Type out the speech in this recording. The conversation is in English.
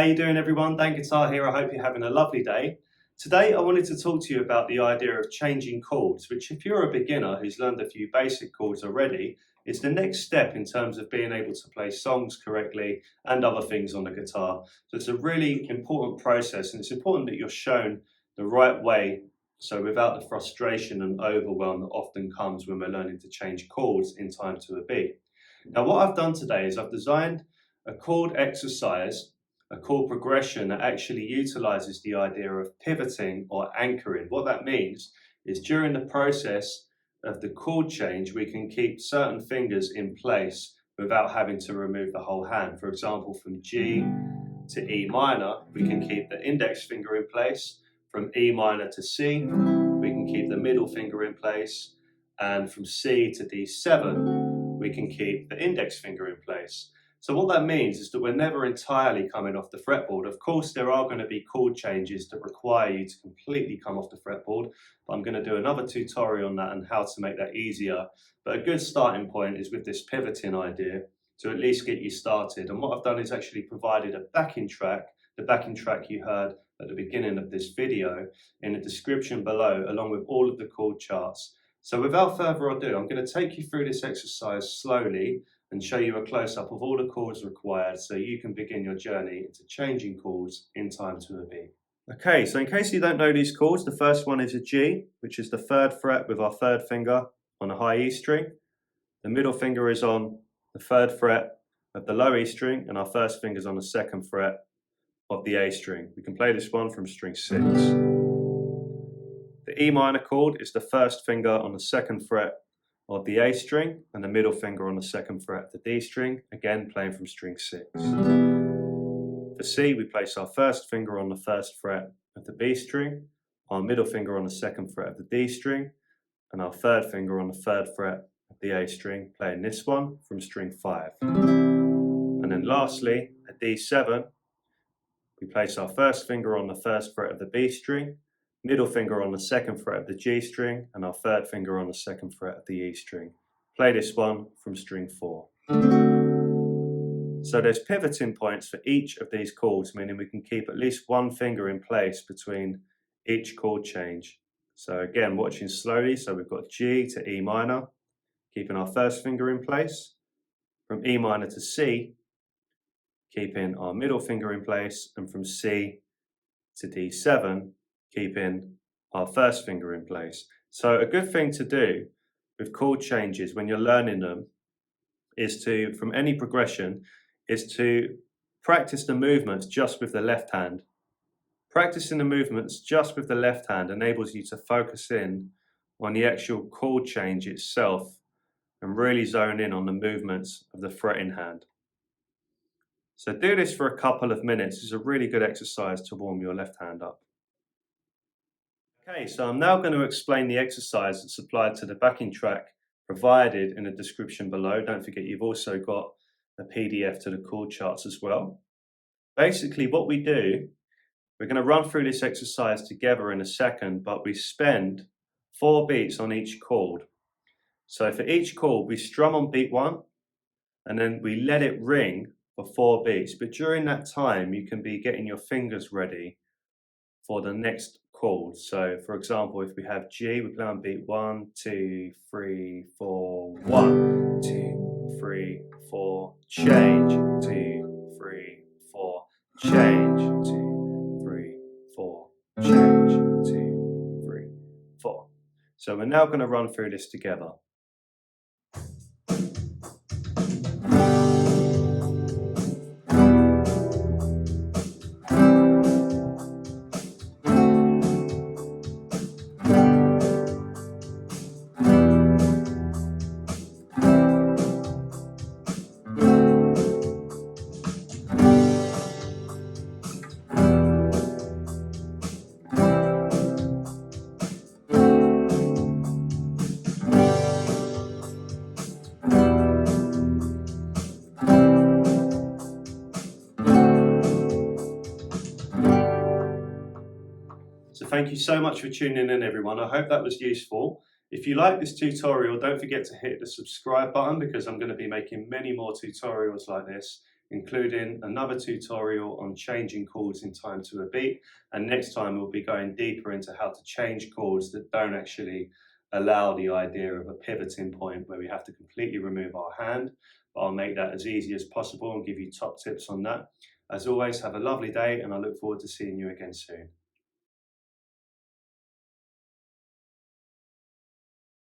you doing everyone? Dan Guitar here. I hope you're having a lovely day. Today I wanted to talk to you about the idea of changing chords, which if you're a beginner who's learned a few basic chords already, is the next step in terms of being able to play songs correctly and other things on the guitar. So it's a really important process, and it's important that you're shown the right way, so without the frustration and overwhelm that often comes when we're learning to change chords in time to a beat. Now what I've done today is I've designed a chord exercise, a chord progression that actually utilizes the idea of pivoting or anchoring. What that means is during the process of the chord change, we can keep certain fingers in place without having to remove the whole hand. For example, from G to E minor, we can keep the index finger in place. From E minor to C, we can keep the middle finger in place. And from C to D7, we can keep the index finger in place. So what that means is that we're never entirely coming off the fretboard. Of course, there are going to be chord changes that require you to completely come off the fretboard, but I'm going to do another tutorial on that and how to make that easier. But a good starting point is with this pivoting idea to at least get you started. And what I've done is actually provided a backing track, the backing track you heard at the beginning of this video, in the description below, along with all of the chord charts. So without further ado, I'm going to take you through this exercise slowly and show you a close-up of all the chords required so you can begin your journey into changing chords in time to a beat. Okay, so in case you don't know these chords, the first one is a G, which is the 3rd fret with our 3rd finger on a high E string. The middle finger is on the 3rd fret of the low E string, and our first finger is on the 2nd fret of the A string. We can play this one from string 6. The E minor chord is the 1st finger on the 2nd fret of the A string and the middle finger on the 2nd fret of the D string, again playing from string 6. For C, we place our 1st finger on the 1st fret of the B string, our middle finger on the 2nd fret of the D string, and our 3rd finger on the 3rd fret of the A string, playing this one from string 5. And then lastly, at D7, we place our 1st finger on the 1st fret of the B string, middle finger on the 2nd fret of the G string, and our 3rd finger on the 2nd fret of the E string. Play this one from string 4. So there's pivoting points for each of these chords, meaning we can keep at least one finger in place between each chord change. So again, watching slowly, so we've got G to E minor, keeping our 1st finger in place. From E minor to C, keeping our middle finger in place, and from C to D7, keeping our 1st finger in place. So a good thing to do with chord changes when you're learning them is to, from any progression, is to practice the movements just with the left hand. Practicing the movements just with the left hand enables you to focus in on the actual chord change itself and really zone in on the movements of the fretting hand. So do this for a couple of minutes. It's a really good exercise to warm your left hand up. Okay, so I'm now going to explain the exercise that's applied to the backing track provided in the description below. Don't forget you've also got a PDF to the chord charts as well. Basically what we do, we're going to run through this exercise together in a second, but we spend 4 beats on each chord. So for each chord we strum on beat 1 and then we let it ring for 4 beats. But during that time you can be getting your fingers ready for the next chord. So for example, if we have G, we play on beat 1, 2, 3, 4, 1, 2, 3, 4, change, 2, 3, 4, change, 2, 3, 4, change, 2, 3, 4. So we're now going to run through this together. So thank you so much for tuning in everyone. I hope that was useful. If you like this tutorial, don't forget to hit the subscribe button because I'm going to be making many more tutorials like this including another tutorial on changing chords in time to a beat. And next time we'll be going deeper into how to change chords that don't actually allow the idea of a pivoting point where we have to completely remove our hand. But I'll make that as easy as possible and give you top tips on that. As always, have a lovely day, and I look forward to seeing you again soon.